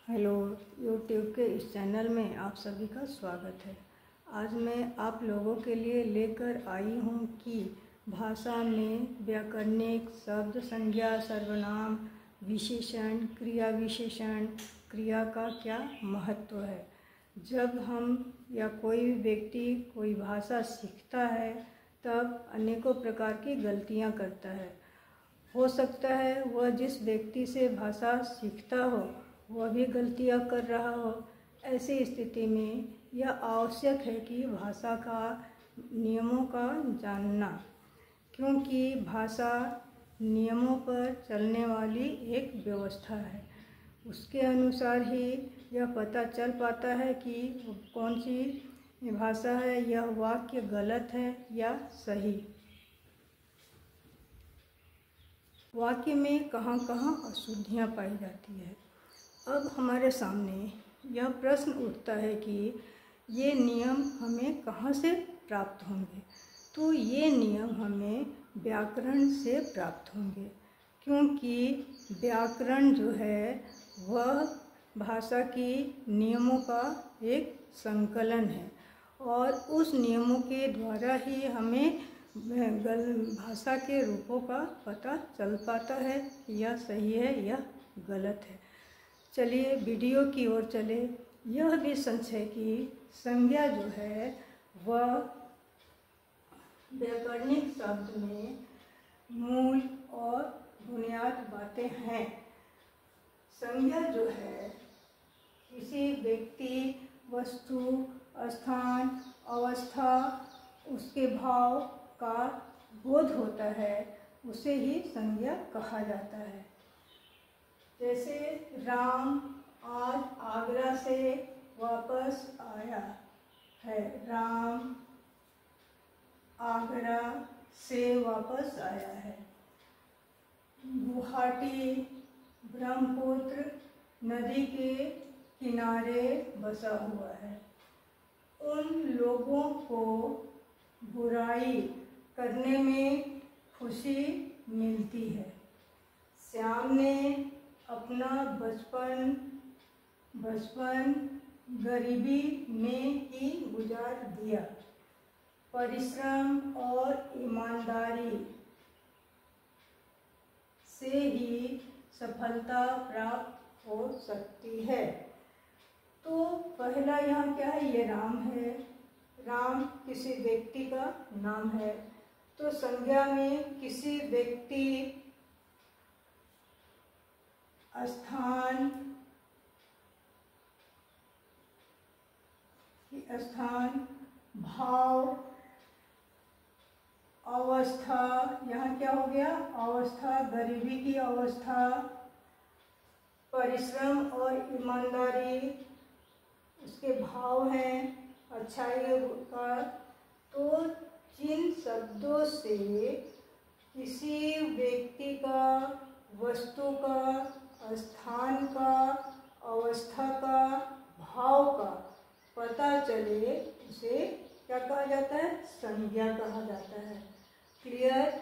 Hello, YouTube के इस channel में आप सभी का स्वागत है। आज मैं आप लोगों के लिए लेकर आई हूँ कि भाषा में व्याकरणिक शब्द, संज्ञा, सर्वनाम, विशेषण, क्रिया विशेषण, क्रिया का क्या महत्व है। जब हम या कोई भी व्यक्ति कोई भाषा सीखता है तब अनेकों प्रकार की गलतियाँ करता है। हो सकता है वह जिस व्यक्ति से भाषा सीखता हो वह भी गलतियाँ कर रहा हो। ऐसी स्थिति में यह आवश्यक है कि भाषा का नियमों का जानना, क्योंकि भाषा नियमों पर चलने वाली एक व्यवस्था है। उसके अनुसार ही यह पता चल पाता है कि कौन सी भाषा है, यह वाक्य गलत है या सही। वाक्य में कहाँ कहाँ अशुद्धियाँ पाई जाती है। अब हमारे सामने यह प्रश्न उठता है कि ये नियम हमें कहाँ से प्राप्त होंगे। तो ये नियम हमें व्याकरण से प्राप्त होंगे, क्योंकि व्याकरण जो है वह भाषा की नियमों का एक संकलन है और उस नियमों के द्वारा ही हमें भाषा के रूपों का पता चल पाता है, यह सही है या गलत है। चलिए वीडियो की ओर चले। यह भी सच है कि संज्ञा जो है वह व्याकरणिक शब्द में मूल और बुनियाद बातें हैं। संज्ञा जो है किसी व्यक्ति, वस्तु, स्थान, अवस्था, उसके भाव का बोध होता है, उसे ही संज्ञा कहा जाता है। जैसे राम आज आगरा से वापस आया है। राम आगरा से वापस आया है। गुवाहाटी ब्रह्मपुत्र नदी के किनारे बसा हुआ है। उन लोगों को बुराई करने में खुशी मिलती है। श्याम ने अपना बचपन गरीबी में ही गुजार दिया। परिश्रम और ईमानदारी से ही सफलता प्राप्त हो सकती है। तो पहला यहाँ क्या है, ये राम है। राम किसी व्यक्ति का नाम है। तो संज्ञा में किसी व्यक्ति, स्थान, भाव, अवस्था, यहाँ क्या हो गया, अवस्था, गरीबी की अवस्था, परिश्रम और ईमानदारी, उसके भाव हैं, अच्छाई का। तो जिन शब्दों से किसी व्यक्ति का, वस्तु का, स्थान का, अवस्था का, भाव का पता चले, उसे क्या कहा जाता है, संज्ञा कहा जाता है। क्लियर।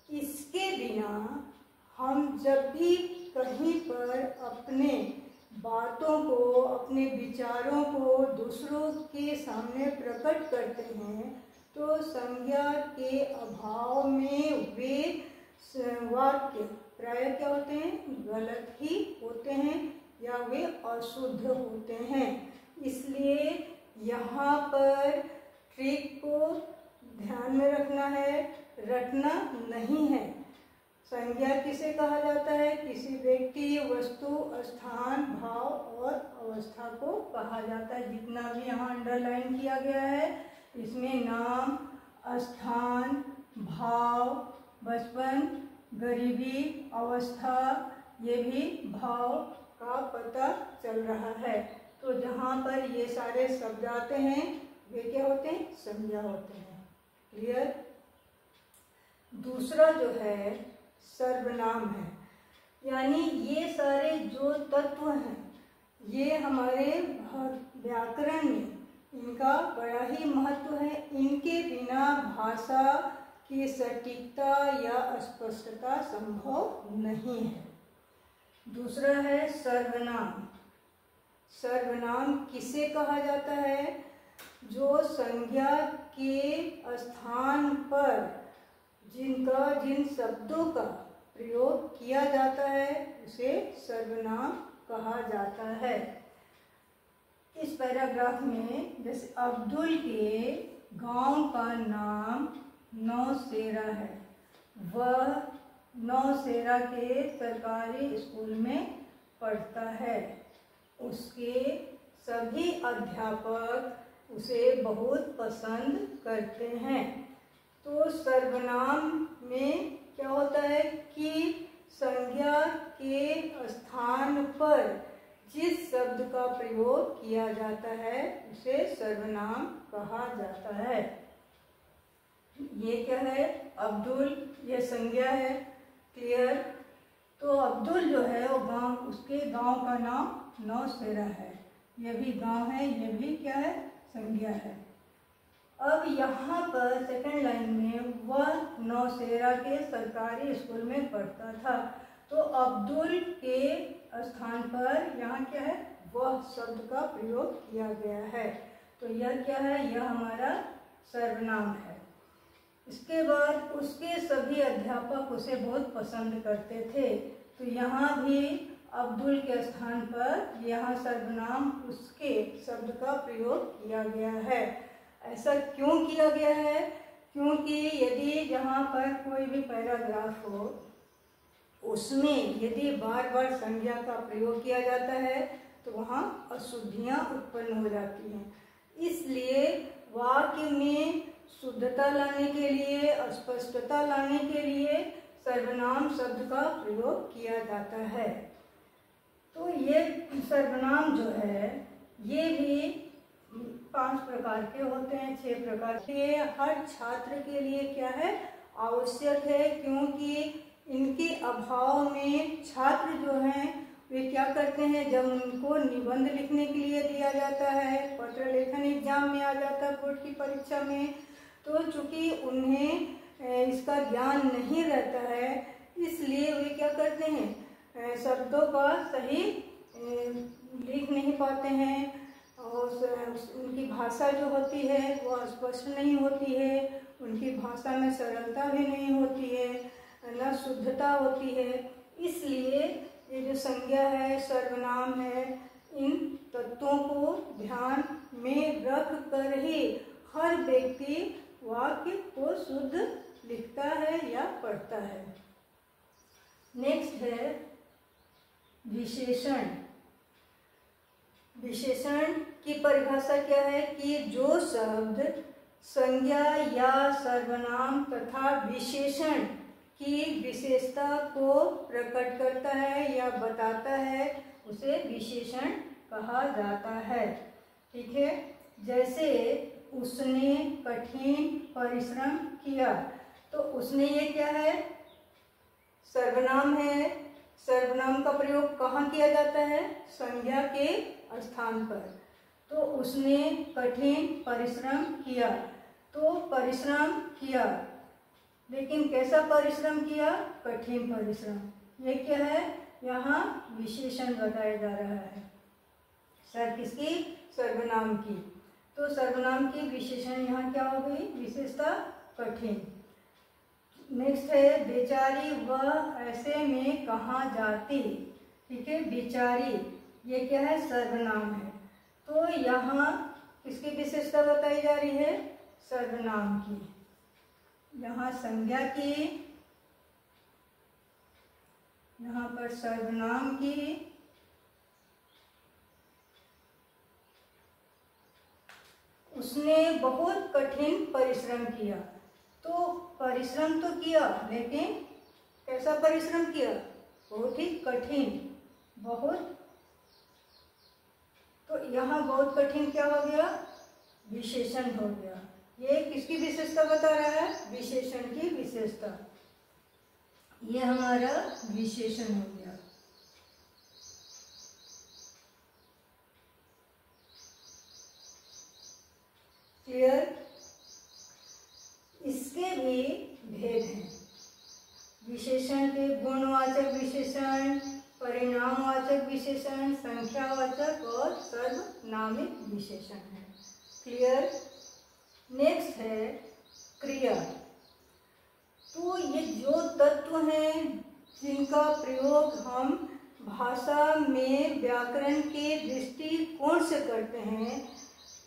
इसके बिना हम जब भी कहीं पर अपने बातों को, अपने विचारों को दूसरों के सामने प्रकट करते हैं तो संज्ञा के अभाव में वे वाक्य प्राय क्या होते हैं, गलत ही होते हैं या वे अशुद्ध होते हैं। इसलिए यहाँ पर ट्रिक को ध्यान में रखना है, रटना नहीं है। संज्ञा किसे कहा जाता है, किसी व्यक्ति, वस्तु, स्थान, भाव और अवस्था को कहा जाता है। जितना भी यहाँ अंडरलाइन किया गया है इसमें नाम, स्थान, भाव, बचपन, गरीबी, अवस्था, ये भी भाव का पता चल रहा है। तो जहाँ पर ये सारे शब्द आते हैं वे क्या होते हैं, संज्ञा होते हैं। क्लियर। दूसरा जो है सर्वनाम है, यानी ये सारे जो तत्व हैं ये हमारे व्याकरण में इनका बड़ा ही महत्व है। इनके बिना भाषा की सटीकता या स्पष्टता संभव नहीं है। दूसरा है सर्वनाम। सर्वनाम किसे कहा जाता है? जो संज्ञा के स्थान पर जिन शब्दों का प्रयोग किया जाता है उसे सर्वनाम कहा जाता है। इस पैराग्राफ में जैसे अब्दुल के गांव का नाम नौशेरा है, वह नौशेरा के सरकारी स्कूल में पढ़ता है, उसके सभी अध्यापक उसे बहुत पसंद करते हैं। तो सर्वनाम में क्या होता है कि संज्ञा के स्थान पर जिस शब्द का प्रयोग किया जाता है उसे सर्वनाम कहा जाता है। ये क्या है? अब्दुल, ये संज्ञा है, क्लियर। तो अब्दुल जो है वो गांव, उसके गांव का नाम नौशेरा है, ये भी गांव है, ये भी क्या है? संज्ञा है। अब यहाँ पर सेकंड लाइन में वह नौशेरा के सरकारी स्कूल में पढ़ता था, तो अब्दुल के स्थान पर यहाँ क्या है? वह शब्द का प्रयोग किया गया है। तो यह क्या है? यह हमारा सर्वनाम है। इसके बाद उसके सभी अध्यापक उसे बहुत पसंद करते थे, तो यहाँ भी अब्दुल के स्थान पर यहाँ सर्वनाम उसके शब्द का प्रयोग किया गया है। ऐसा क्यों किया गया है? क्योंकि यदि जहाँ पर कोई भी पैराग्राफ हो उसमें यदि बार बार संज्ञा का प्रयोग किया जाता है तो वहाँ अशुद्धियाँ उत्पन्न हो जाती हैं। इसलिए वाक्य में शुद्धता लाने के लिए, स्पष्टता लाने के लिए सर्वनाम शब्द का प्रयोग किया जाता है। तो ये सर्वनाम जो है ये भी 5 प्रकार के होते हैं, 6 प्रकार के। हर छात्र के लिए क्या है? आवश्यक है, क्योंकि इनके अभाव में छात्र जो हैं वे क्या करते हैं, जब उनको निबंध लिखने के लिए दिया जाता है, पत्र लेखन एग्जाम में आ जाता है, बोर्ड की परीक्षा में, तो चूंकि उन्हें इसका ज्ञान नहीं रहता है, इसलिए वे क्या करते हैं, शब्दों का सही लिख नहीं पाते हैं और उनकी भाषा जो होती है वो स्पष्ट नहीं होती है, उनकी भाषा में सरलता भी नहीं होती है, न शुद्धता होती है। इसलिए ये जो संज्ञा है, सर्वनाम है, इन तत्वों को ध्यान में रख कर ही हर व्यक्ति वाक्य को शुद्ध लिखता है या पढ़ता है। नेक्स्ट है विशेषण। विशेषण की परिभाषा क्या है कि जो शब्द संज्ञा या सर्वनाम तथा विशेषण की विशेषता को प्रकट करता है या बताता है उसे विशेषण कहा जाता है। ठीक है, जैसे उसने कठिन परिश्रम किया, तो उसने ये क्या है, सर्वनाम है। सर्वनाम का प्रयोग कहाँ किया जाता है? संज्ञा के स्थान पर। तो उसने कठिन परिश्रम किया, तो परिश्रम किया, लेकिन कैसा परिश्रम किया? कठिन परिश्रम। ये क्या है? यहाँ विशेषण बताया जा रहा है। सर किसकी? सर्वनाम की। तो सर्वनाम की विशेषण यहाँ क्या हो गई? विशेषता कठिन। नेक्स्ट है बेचारी, वह ऐसे में कहाँ जाती। ठीक है, बेचारी ये क्या है? सर्वनाम है। तो यहाँ किसकी विशेषता बताई जा रही है? सर्वनाम की। यहाँ संज्ञा की, यहाँ पर सर्वनाम की, उसने बहुत कठिन परिश्रम किया। तो परिश्रम तो किया, लेकिन कैसा परिश्रम किया? बहुत ही कठिन, बहुत। तो यहाँ बहुत कठिन क्या हो गया? विशेषण हो गया। ये किसकी विशेषता बता रहा है? विशेषण की विशेषता। ये हमारा विशेषण हो गया। क्लियर? इसके भी भेद हैं। विशेषण के गुणवाचक विशेषण, परिणाम नामवाचक विशेषण, संख्यावाचक और सर्वनामिक विशेषण है। क्लियर। नेक्स्ट है क्रिया। तो ये जो तत्व हैं जिनका प्रयोग हम भाषा में व्याकरण के दृष्टिकोण से करते हैं,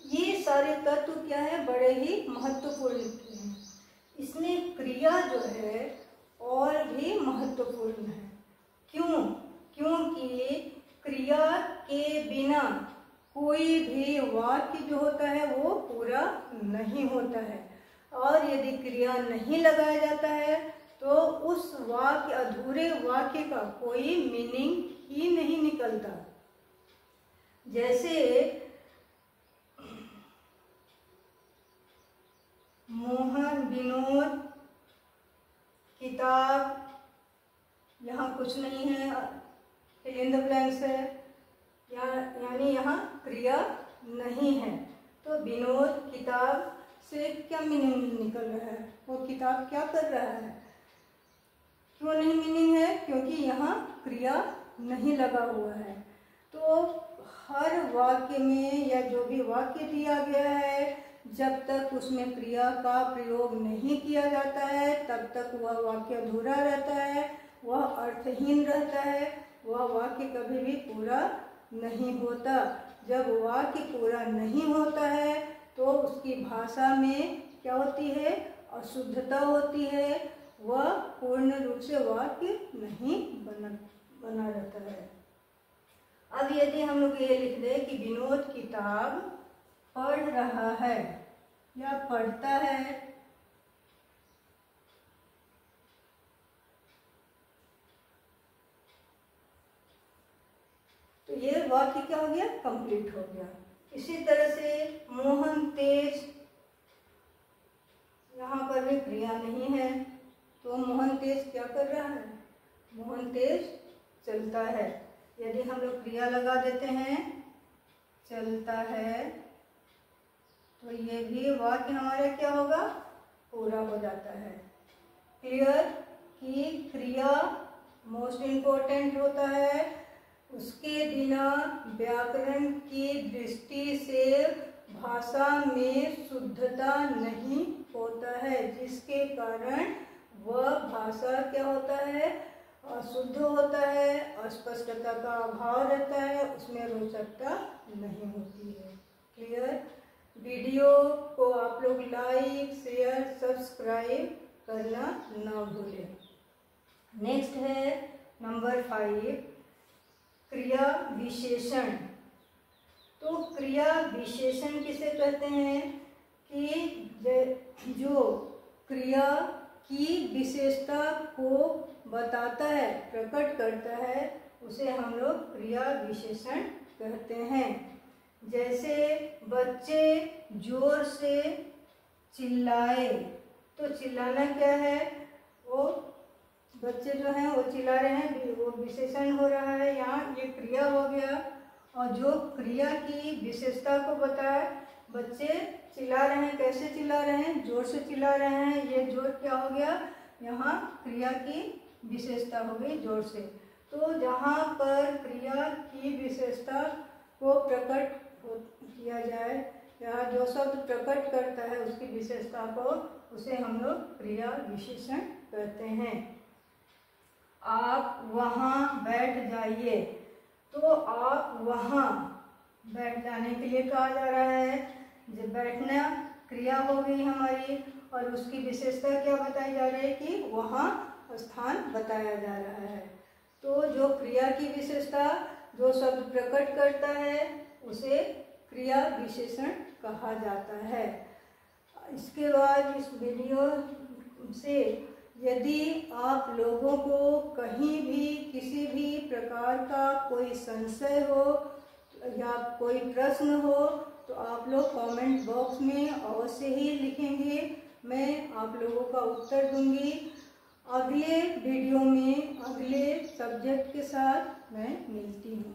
ये सारे तत्व क्या है, बड़े ही महत्वपूर्ण हैं। इसमें क्रिया जो है और भी महत्वपूर्ण है। क्यों? क्योंकि क्रिया के बिना कोई भी वाक्य जो होता है वो पूरा नहीं होता है, और यदि क्रिया नहीं लगाया जाता है तो उस वाक्य, अधूरे वाक्य का कोई मीनिंग ही नहीं निकलता। जैसे मोहन, विनोद, किताब, यहाँ कुछ नहीं है, फिल इन द ब्लैंक्स है, यानी यहाँ क्रिया नहीं है। तो विनोद, किताब से क्या मीनिंग निकल रहा है, वो किताब क्या कर रहा है? क्यों नहीं मीनिंग है? क्योंकि यहाँ क्रिया नहीं लगा हुआ है। तो हर वाक्य में या जो भी वाक्य दिया गया है, जब तक उसमें क्रिया का प्रयोग नहीं किया जाता है तब तक वह वाक्य अधूरा रहता है, वह अर्थहीन रहता है, वह वाक्य कभी भी पूरा नहीं होता। जब वाक्य पूरा नहीं होता है तो उसकी भाषा में क्या होती है, अशुद्धता होती है, वह पूर्ण रूप से वाक्य नहीं बना रहता है। अब यदि हम लोग ये लिख दें कि विनोद किताब पढ़ रहा है या पढ़ता है, तो ये वाक्य क्या हो गया, कंप्लीट हो गया। इसी तरह से मोहन तेज, यहाँ पर भी क्रिया नहीं है, तो मोहन तेज क्या कर रहा है, मोहन तेज चलता है। यदि हम लोग क्रिया लगा देते हैं चलता है, तो ये भी वाक्य हमारा क्या होगा, पूरा हो जाता है। क्लियर कि क्रिया मोस्ट इम्पोर्टेंट होता है, उसके बिना व्याकरण की दृष्टि से भाषा में शुद्धता नहीं होता है, जिसके कारण वह भाषा क्या होता है, अशुद्ध होता है, अस्पष्टता का अभाव रहता है, उसमें रोचकता नहीं होती है। क्लियर। वीडियो को आप लोग लाइक, शेयर, सब्सक्राइब करना ना भूलें। नेक्स्ट है नंबर 5, क्रिया विशेषण। तो क्रिया विशेषण किसे कहते हैं कि जो क्रिया की विशेषता को बताता है, प्रकट करता है, उसे हम लोग क्रिया विशेषण कहते हैं। जैसे बच्चे जोर से चिल्लाए, तो चिल्लाना क्या है, वो बच्चे जो हैं वो चिल्ला रहे हैं, वो विशेषण हो रहा है, यहाँ ये क्रिया हो गया। और जो क्रिया की विशेषता को बताए, बच्चे चिल्ला रहे हैं, कैसे चिल्ला रहे हैं, जोर से चिल्ला रहे हैं, ये जोर क्या हो गया, यहाँ क्रिया की विशेषता हो गई, जोर से। तो जहाँ पर क्रिया की विशेषता को प्रकट किया जाए, या जो शब्द प्रकट करता है उसकी विशेषता को, उसे हम लोग क्रिया विशेषण कहते हैं। आप वहाँ बैठ जाइए, तो आप वहाँ बैठ जाने के लिए कहा जा रहा है। जब बैठना क्रिया हो गई हमारी, और उसकी विशेषता क्या बताई जा रही है कि वहाँ स्थान बताया जा रहा है। तो जो क्रिया की विशेषता, जो शब्द प्रकट करता है, उसे क्रिया विशेषण कहा जाता है। इसके बाद इस वीडियो से यदि आप लोगों को कहीं भी किसी भी प्रकार का कोई संशय हो या कोई प्रश्न हो, तो आप लोग कमेंट बॉक्स में अवश्य ही लिखेंगे, मैं आप लोगों का उत्तर दूंगी। अगले वीडियो में अगले सब्जेक्ट के साथ मैं मिलती हूँ।